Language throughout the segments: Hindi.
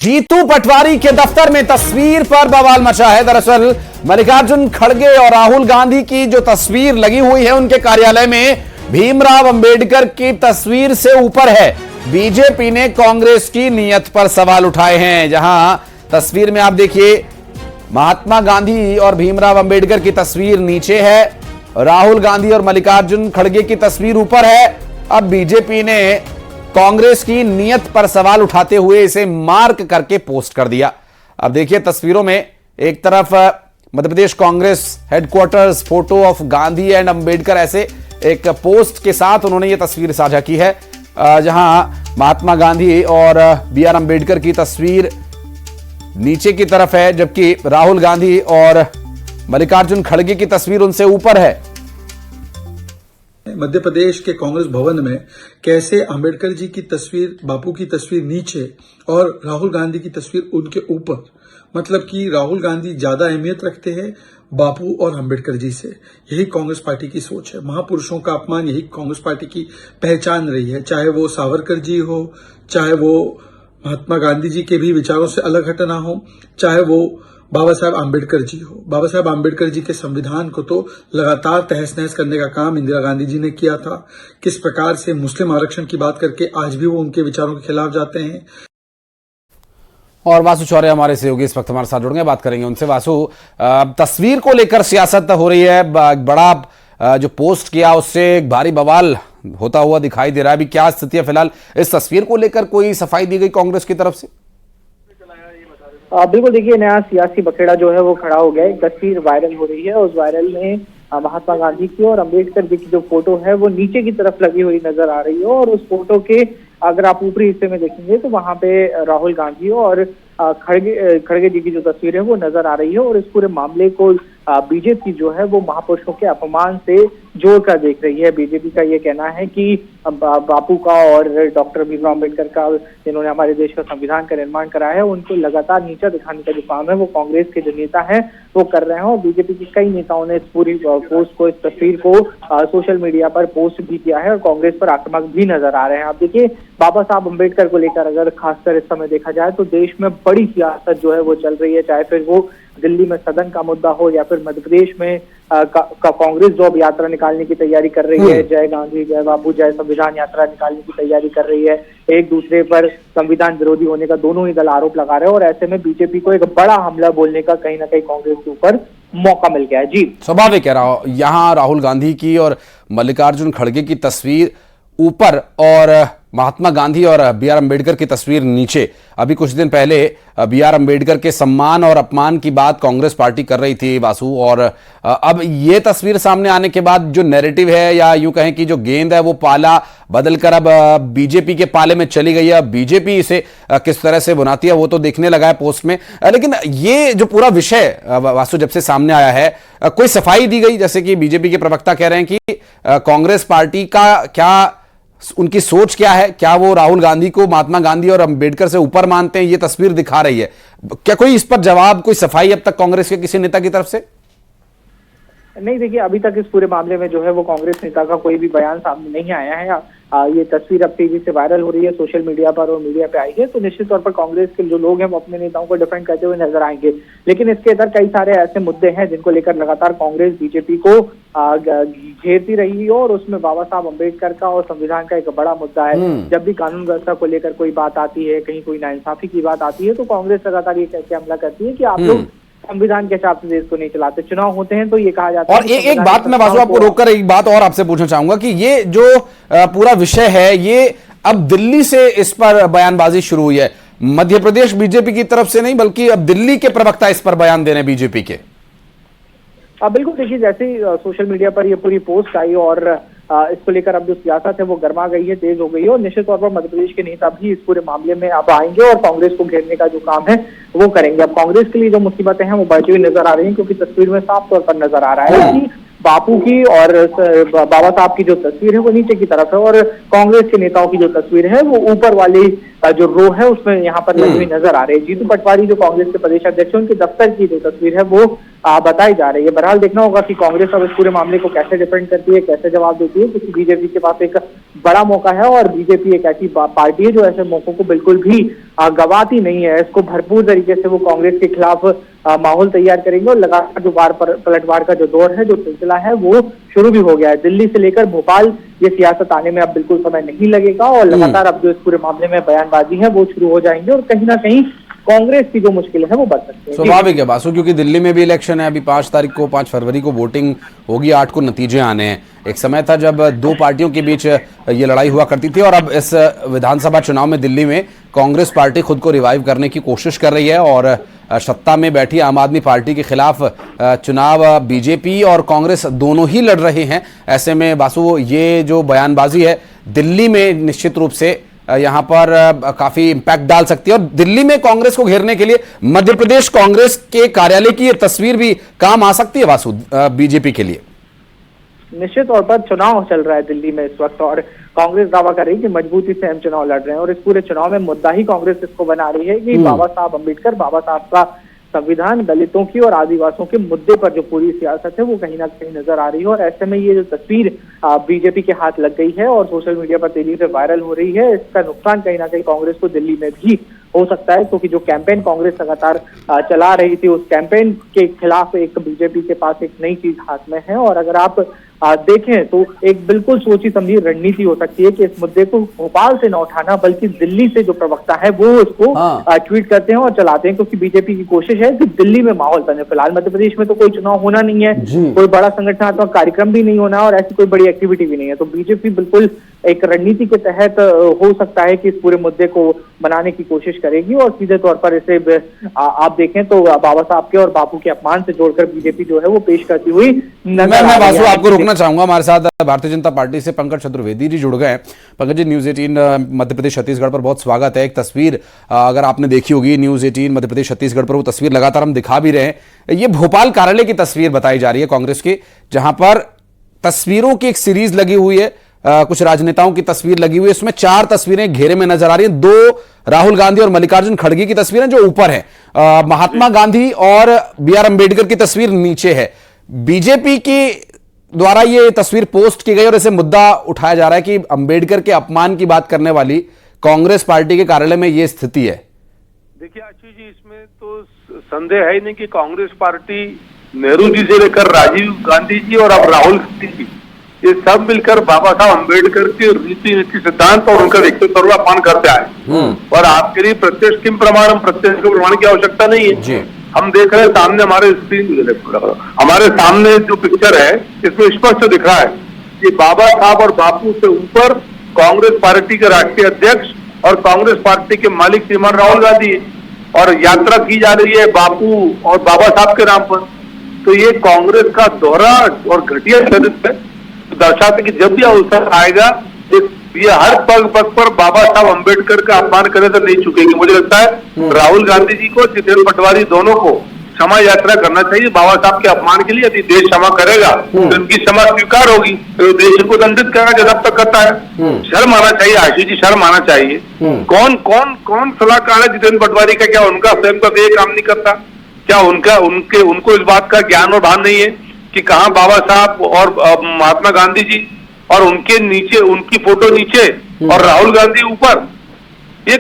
जीतू पटवारी के दफ्तर में तस्वीर पर बवाल मचा है। दरअसल मल्लिकार्जुन खड़गे और राहुल गांधी की जो तस्वीर लगी हुई है उनके कार्यालय में भीमराव अंबेडकर की तस्वीर से ऊपर है। बीजेपी ने कांग्रेस की नीयत पर सवाल उठाए हैं। जहां तस्वीर में आप देखिए महात्मा गांधी और भीमराव अंबेडकर की तस्वीर नीचे है, राहुल गांधी और मल्लिकार्जुन खड़गे की तस्वीर ऊपर है। अब बीजेपी ने कांग्रेस की नीयत पर सवाल उठाते हुए इसे मार्क करके पोस्ट कर दिया। अब देखिए तस्वीरों में एक तरफ Madhya Pradesh Congress headquarters photo of Gandhi and Ambedkar, ऐसे एक पोस्ट के साथ उन्होंने ये तस्वीर साझा की है, जहां महात्मा गांधी और बी आर अंबेडकर की तस्वीर नीचे की तरफ है, जबकि राहुल गांधी और मल्लिकार्जुन खड़गे की तस्वीर उनसे ऊपर है। मध्य प्रदेश के कांग्रेस भवन में कैसे अंबेडकर जी की तस्वीर, बापू की तस्वीर नीचे और राहुल गांधी की तस्वीर उनके ऊपर, मतलब कि राहुल गांधी ज्यादा अहमियत रखते हैं बापू और अंबेडकर जी से। यही कांग्रेस पार्टी की सोच है। महापुरुषों का अपमान यही कांग्रेस पार्टी की पहचान रही है। चाहे वो सावरकर जी हो, चाहे वो महात्मा गांधी जी के भी विचारों से अलग हटना हो, चाहे वो बाबा साहब आम्बेडकर जी हो। बाबा साहब आम्बेडकर जी के संविधान को तो लगातार तहस नहस करने का काम इंदिरा गांधी जी ने किया था। किस प्रकार से मुस्लिम आरक्षण की बात करके आज भी वो उनके विचारों के खिलाफ जाते हैं। और वासु चौरे हमारे सहयोगी इस वक्त हमारे साथ जुड़ गए, बात करेंगे उनसे। वासु, तस्वीर को लेकर सियासत हो रही है, बड़ा जो पोस्ट किया उससे एक भारी बवाल होता हुआ दिखाई दे रहा है। अभी क्या स्थिति है फिलहाल इस तस्वीर को लेकर? कोई सफाई दी गई कांग्रेस की तरफ से? बिल्कुल, देखिए नया सियासी बखेड़ा जो है वो खड़ा हो गया है। एक तस्वीर वायरल हो रही है, उस वायरल में महात्मा गांधी की और अंबेडकर जी की जो फोटो है वो नीचे की तरफ लगी हुई नजर आ रही है, और उस फोटो के अगर आप ऊपरी हिस्से में देखेंगे तो वहां पे राहुल गांधी और खड़गे जी की जो तस्वीर है वो नजर आ रही है। और इस पूरे मामले को बीजेपी जो है वो महापुरुषों के अपमान से जोड़कर देख रही है। बीजेपी का ये कहना है कि बापू का और डॉक्टर भीमराव अम्बेडकर का, जिन्होंने हमारे देश का संविधान का निर्माण कराया है, उनको लगातार नीचा दिखाने का जो काम है वो कांग्रेस के जो नेता है वो कर रहे हैं। और बीजेपी के कई नेताओं ने इस पूरी पोस्ट को, इस तस्वीर को सोशल मीडिया पर पोस्ट भी किया है और कांग्रेस पर आक्रामक भी नजर आ रहे हैं। आप देखिए बाबा साहब अम्बेडकर को लेकर अगर खासकर इस समय देखा जाए तो देश में बड़ी सियासत जो है वो चल रही है, चाहे फिर वो दिल्ली में सदन का मुद्दा हो या फिर मध्य प्रदेश में कांग्रेस जो अब यात्रा निकालने की तैयारी कर रही है, जय गांधी जय बापू जय संविधान यात्रा निकालने की तैयारी कर रही है। एक दूसरे पर संविधान विरोधी होने का दोनों ही दल आरोप लगा रहे हैं, और ऐसे में बीजेपी को एक बड़ा हमला बोलने का कहीं ना कहीं कांग्रेस के ऊपर मौका मिल गया है। जी, स्वाभाविक है, यहाँ राहुल गांधी की और मल्लिकार्जुन खड़गे की तस्वीर ऊपर और महात्मा गांधी और बी आर अंबेडकर की तस्वीर नीचे। अभी कुछ दिन पहले बी आर अंबेडकर के सम्मान और अपमान की बात कांग्रेस पार्टी कर रही थी वासु, और अब ये तस्वीर सामने आने के बाद जो नैरेटिव है या यूं कहें कि जो गेंद है वो पाला बदलकर अब बीजेपी के पाले में चली गई है। बीजेपी इसे किस तरह से बुनाती है वो तो देखने लगा है पोस्ट में। लेकिन ये जो पूरा विषय वासु जब से सामने आया है, कोई सफाई दी गई? जैसे कि बीजेपी के प्रवक्ता कह रहे हैं कि कांग्रेस पार्टी का क्या, उनकी सोच क्या है? क्या वो राहुल गांधी को महात्मा गांधी और अंबेडकर से ऊपर मानते हैं? ये तस्वीर दिखा रही है। क्या कोई इस पर जवाब, कोई सफाई अब तक कांग्रेस के किसी नेता की तरफ से? नहीं, देखिए अभी तक इस पूरे मामले में जो है वो कांग्रेस नेता का कोई भी बयान सामने नहीं आया है। ये तस्वीर अब तेजी से वायरल हो रही है सोशल मीडिया पर और मीडिया पे आई है, तो निश्चित तौर पर कांग्रेस के जो लोग हैं वो अपने नेताओं को डिफेंड करते हुए नजर आएंगे। लेकिन इसके अंदर कई सारे ऐसे मुद्दे हैं जिनको लेकर लगातार कांग्रेस बीजेपी को घेरती रही है, और उसमें बाबा साहब अम्बेडकर का और संविधान का एक बड़ा मुद्दा है। जब भी कानून व्यवस्था को लेकर कोई बात आती है, कहीं कोई नाइंसाफी की बात आती है, तो कांग्रेस लगातार ये कह के हमला करती है कि आप लोग संविधान के हिसाब से देश को नहीं चलाते। चुनाव होते हैं तो ये कहा जाता है। और एक बात मैं वासु आपको रोककर एक बात और आपसे पूछना चाहूंगा कि ये जो पूरा विषय है ये अब दिल्ली से इस पर बयानबाजी शुरू हुई है। मध्य प्रदेश बीजेपी की तरफ से नहीं, बल्कि अब दिल्ली के प्रवक्ता इस पर बयान दे रहे हैं बीजेपी के। बिल्कुल, देखिए जैसे ही सोशल मीडिया पर ये पूरी पोस्ट आई और इसको लेकर अब जो सियासत है वो गर्मा गई है, तेज हो गई है, और निश्चित तौर पर मध्य प्रदेश के नेता भी इस पूरे मामले में अब आएंगे और कांग्रेस को घेरने का जो काम है वो करेंगे। अब कांग्रेस के लिए जो मुसीबतें हैं वो बढ़ती हुई नजर आ रही हैं, क्योंकि तस्वीर में साफ तौर पर नजर आ रहा है कि बापू की और बाबा साहब की जो तस्वीर है वो नीचे की तरफ है, और कांग्रेस के नेताओं की जो तस्वीर है वो ऊपर वाली जो रो है उसमें यहाँ पर लगी हुई नजर आ रही है। जीतू पटवारी जो कांग्रेस के प्रदेश अध्यक्ष हैं, उनके दफ्तर की जो तस्वीर है वो बताई जा रही है। बहरहाल देखना होगा कि कांग्रेस अब इस पूरे मामले को कैसे डिफेंड करती है, कैसे जवाब देती है, क्योंकि बीजेपी के पास एक बड़ा मौका है और बीजेपी एक ऐसी पार्टी है जो ऐसे मौकों को बिल्कुल भी गवाती नहीं है। इसको भरपूर तरीके से वो कांग्रेस के खिलाफ माहौल तैयार करेंगे और लगातार जो पलटवार का जो दौर है, जो सिलसिला है, वो शुरू भी हो गया है। दिल्ली से लेकर भोपाल ये सियासत आने में अब बिल्कुल समय नहीं लगेगा और लगातार अब जो इस पूरे मामले में बयानबाजी है वो शुरू हो जाएंगे और कहीं ना कहीं कांग्रेस की जो मुश्किल है वो बढ़ सकती है। स्वाभाविक है बासु, क्योंकि दिल्ली में भी इलेक्शन है अभी 5 फरवरी को वोटिंग होगी, 8 को नतीजे आने हैं। एक समय था जब दो पार्टियों के बीच ये लड़ाई हुआ करती थी और अब इस विधानसभा चुनाव में दिल्ली में कांग्रेस पार्टी खुद को रिवाइव करने की कोशिश कर रही है और सत्ता में बैठी आम आदमी पार्टी के खिलाफ चुनाव बीजेपी और कांग्रेस दोनों ही लड़ रहे हैं। ऐसे में बासु ये जो बयानबाजी है दिल्ली में निश्चित रूप से यहां पर काफी इंपैक्ट डाल सकती है और दिल्ली में कांग्रेस को घेरने के लिए मध्य प्रदेश कांग्रेस के कार्यालय की ये तस्वीर भी काम आ सकती है वासु बीजेपी के लिए। निश्चित तौर पर चुनाव चल रहा है दिल्ली में इस वक्त और कांग्रेस दावा कर रही है कि मजबूती से हम चुनाव लड़ रहे हैं और इस पूरे चुनाव में मुद्दा ही कांग्रेस इसको बना रही है कि बाबा साहब अम्बेडकर, बाबा साहब का संविधान, दलितों की और आदिवासियों के मुद्दे पर जो पूरी सियासत है वो कहीं ना कहीं नजर आ रही है। और ऐसे में ये जो तस्वीर बीजेपी के हाथ लग गई है और सोशल मीडिया पर तेजी से वायरल हो रही है, इसका नुकसान कहीं ना कहीं कांग्रेस को दिल्ली में भी हो सकता है, क्योंकि जो कैंपेन कांग्रेस लगातार चला रही थी उस कैंपेन के खिलाफ एक बीजेपी के पास एक नई चीज हाथ में है। और अगर आप देखें तो एक बिल्कुल सोची समझी रणनीति हो सकती है कि इस मुद्दे को भोपाल से न उठाना बल्कि दिल्ली से जो प्रवक्ता है वो उसको ट्वीट करते हैं और चलाते हैं, क्योंकि बीजेपी की कोशिश है कि दिल्ली में माहौल बने। फिलहाल मध्य प्रदेश में तो कोई चुनाव होना नहीं है, कोई बड़ा संगठनात्मक कार्यक्रम भी नहीं होना और ऐसी कोई बड़ी एक्टिविटी भी नहीं है, तो बीजेपी बिल्कुल एक रणनीति के तहत हो सकता है कि इस पूरे मुद्दे को बनाने की कोशिश करेगी और सीधे तौर पर इसे आप देखें तो बाबा साहब के और बापू के अपमान से जोड़कर बीजेपी जो है वो पेश करती हुई नजर आ रही है। आपको रोकना चाहूंगा, हमारे साथ भारतीय जनता पार्टी से पंकज चतुर्वेदी जी जुड़ गए। पंकज जी, न्यूज 18 मध्य प्रदेश छत्तीसगढ़ पर बहुत स्वागत है। एक तस्वीर अगर आपने देखी होगी न्यूज 18 मध्य प्रदेश छत्तीसगढ़ पर, वो तस्वीर लगातार हम दिखा भी रहे हैं। ये भोपाल कार्यालय की तस्वीर बताई जा रही है कांग्रेस की, जहां पर तस्वीरों की एक सीरीज लगी हुई है, कुछ राजनेताओं की तस्वीर लगी हुई है। इसमें 4 तस्वीरें घेरे में नजर आ रही हैं। 2 राहुल गांधी और मल्लिकार्जुन खड़गे की तस्वीरें जो ऊपर है, महात्मा गांधी और BR अम्बेडकर की तस्वीर नीचे है। बीजेपी की द्वारा ये तस्वीर पोस्ट की गई और इसे मुद्दा उठाया जा रहा है कि अम्बेडकर के अपमान की बात करने वाली कांग्रेस पार्टी के कार्यालय में ये स्थिति है। देखिए आशीष जी, इसमें तो संदेह है ही नहीं कि कांग्रेस पार्टी नेहरू जी से लेकर राजीव गांधी जी और अब राहुल गांधी जी, ये सब मिलकर बाबा साहब अम्बेडकर के रीति नीति सिद्धांत और उनका व्यक्तित्व अपमान करते आए। और आपके लिए प्रत्यक्ष किम प्रमाण, प्रत्यक्ष प्रमाण की आवश्यकता नहीं है। हम देख रहे हैं सामने हमारे स्क्रीन, हमारे सामने जो पिक्चर है इसमें स्पष्ट दिख रहा है कि बाबा साहब और बापू से ऊपर कांग्रेस पार्टी के राष्ट्रीय अध्यक्ष और कांग्रेस पार्टी के मालिक श्रीमान राहुल गांधी, और यात्रा की जा रही है बापू और बाबा साहब के नाम पर। तो ये कांग्रेस का दोहरा और घटिया चरित्र है, दर्शाते कि जब भी अवसर आएगा ये हर पग पग पर बाबा साहब अम्बेडकर का अपमान करे तो नहीं चुकेगी। मुझे लगता है राहुल गांधी जी को, जितेंद्र पटवारी दोनों को क्षमा यात्रा करना चाहिए बाबा साहब के अपमान के लिए। यदि देश क्षमा करेगा तो उनकी क्षमा स्वीकार होगी, तो देश को दंडित करेगा जब तक करता है। शर्म आना चाहिए आशीष जी, शर्म आना चाहिए। कौन कौन कौन सलाहकार है जितेंद्र पटवारी का? क्या उनका स्वयं का देह काम नहीं करता? क्या उनको इस बात का ज्ञान और भान नहीं है कि कहाँ बाबा साहब और महात्मा गांधी जी और उनके नीचे, उनकी फोटो नीचे और राहुल गांधी ऊपर? ये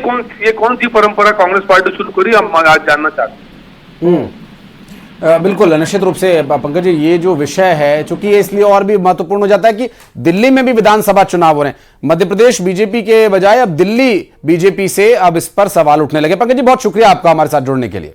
कौन सी परंपरा कांग्रेस पार्टी शुरू करी, हम आज जानना चाहते हैं। बिल्कुल, निश्चित रूप से पंकज जी, ये जो विषय है चूंकि ये इसलिए और भी महत्वपूर्ण हो जाता है कि दिल्ली में भी विधानसभा चुनाव हो रहे हैं। मध्य प्रदेश बीजेपी के बजाय अब दिल्ली बीजेपी से अब इस पर सवाल उठने लगे। पंकज जी, बहुत शुक्रिया आपका हमारे साथ जुड़ने के लिए।